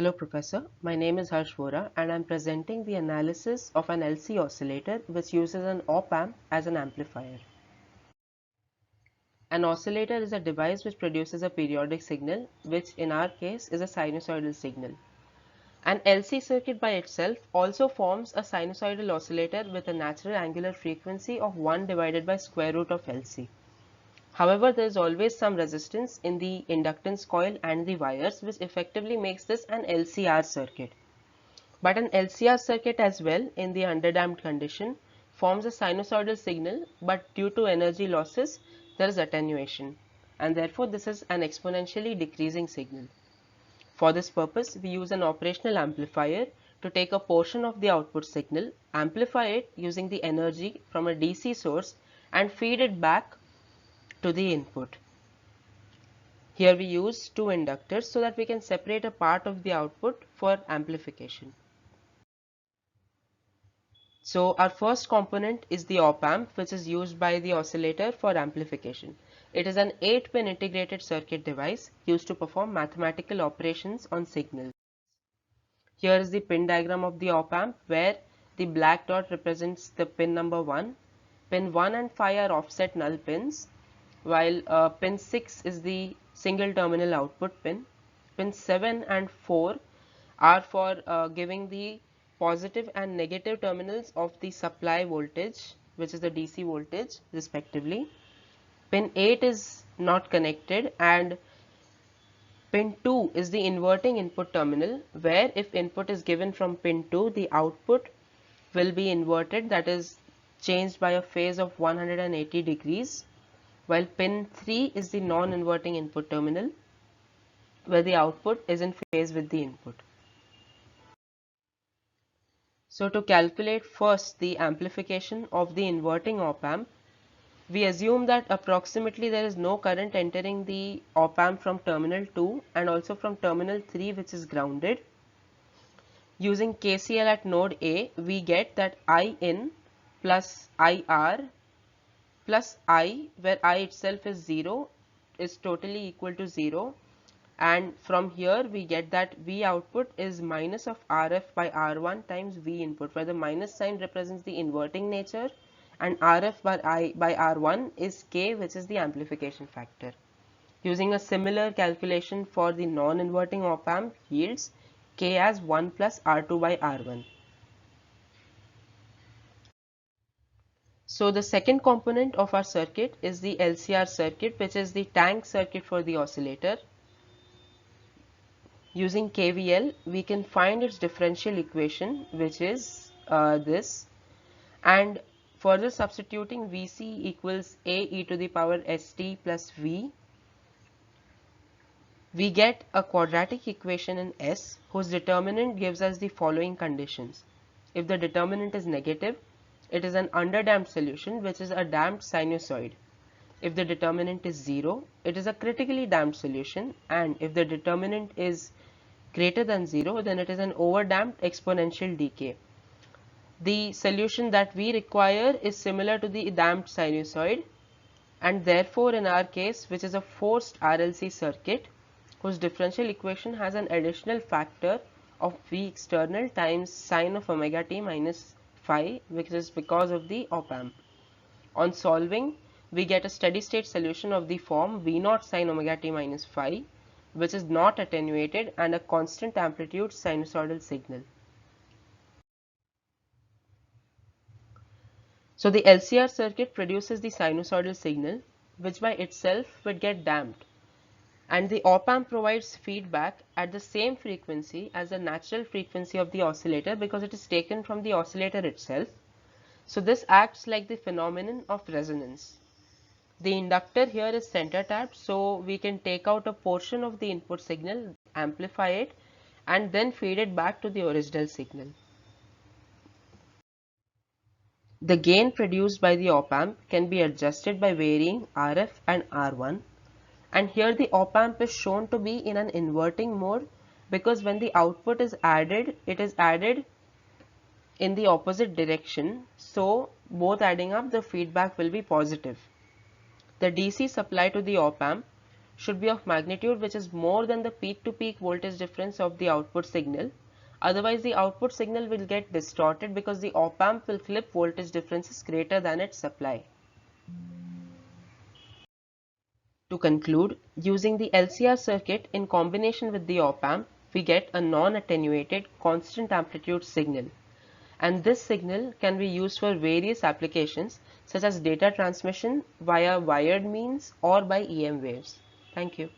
Hello Professor, my name is Vora and I am presenting the analysis of an LC oscillator which uses an op-amp as an amplifier. An oscillator is a device which produces a periodic signal, which in our case is a sinusoidal signal. An LC circuit by itself also forms a sinusoidal oscillator with a natural angular frequency of 1 divided by square root of LC. However, there is always some resistance in the inductance coil and the wires, which effectively makes this an LCR circuit. But an LCR circuit as well, in the underdamped condition, forms a sinusoidal signal, but due to energy losses there is attenuation, and therefore this is an exponentially decreasing signal. For this purpose we use an operational amplifier to take a portion of the output signal, amplify it using the energy from a DC source and feed it back to the input. Here we use two inductors so that we can separate a part of the output for amplification. So our first component is the op-amp, which is used by the oscillator for amplification. It is an 8-pin integrated circuit device used to perform mathematical operations on signals. Here is the pin diagram of the op-amp, where the black dot represents the pin number 1. Pin 1 and 5 are offset null pins, while pin 6 is the single terminal output pin. Pin 7 and 4 are for giving the positive and negative terminals of the supply voltage, which is the DC voltage respectively. Pin 8 is not connected, and pin 2 is the inverting input terminal, where if input is given from pin 2, the output will be inverted, that is changed by a phase of 180 degrees, while pin 3 is the non-inverting input terminal, where the output is in phase with the input. So to calculate first the amplification of the inverting op-amp, we assume that approximately there is no current entering the op-amp from terminal 2 and also from terminal 3, which is grounded. Using KCL at node A, we get that I in plus IR plus I, where I itself is 0, is totally equal to 0. And from here we get that V output is minus of RF by R1 times V input, where the minus sign represents the inverting nature and RF by R1 is K, which is the amplification factor. Using a similar calculation for the non-inverting op-amp yields K as 1 plus R2 by R1. So the second component of our circuit is the LCR circuit, which is the tank circuit for the oscillator. Using KVL, we can find its differential equation, which is this, and further substituting Vc equals A e to the power st plus V, we get a quadratic equation in S whose determinant gives us the following conditions. If the determinant is negative, it is an underdamped solution, which is a damped sinusoid. If the determinant is 0, it is a critically damped solution, and if the determinant is greater than 0, then it is an overdamped exponential decay. The solution that we require is similar to the damped sinusoid, and therefore in our case, which is a forced RLC circuit whose differential equation has an additional factor of V external times sine of omega t minus phi, which is because of the op-amp. On solving, we get a steady state solution of the form V naught sine omega t minus phi, which is not attenuated and a constant amplitude sinusoidal signal. So the LCR circuit produces the sinusoidal signal, which by itself would get damped, and the op-amp provides feedback at the same frequency as the natural frequency of the oscillator, because it is taken from the oscillator itself. So this acts like the phenomenon of resonance. The inductor here is center tapped, so we can take out a portion of the input signal, amplify it, and then feed it back to the original signal. The gain produced by the op-amp can be adjusted by varying RF and R1, and here the op-amp is shown to be in an inverting mode, because when the output is added, it is added in the opposite direction, so both adding up, the feedback will be positive. The DC supply to the op-amp should be of magnitude which is more than the peak-to-peak voltage difference of the output signal. Otherwise, the output signal will get distorted because the op-amp will flip voltage differences greater than its supply. To conclude, using the LCR circuit in combination with the op-amp, we get a non-attenuated constant amplitude signal. And this signal can be used for various applications such as data transmission via wired means or by EM waves. Thank you.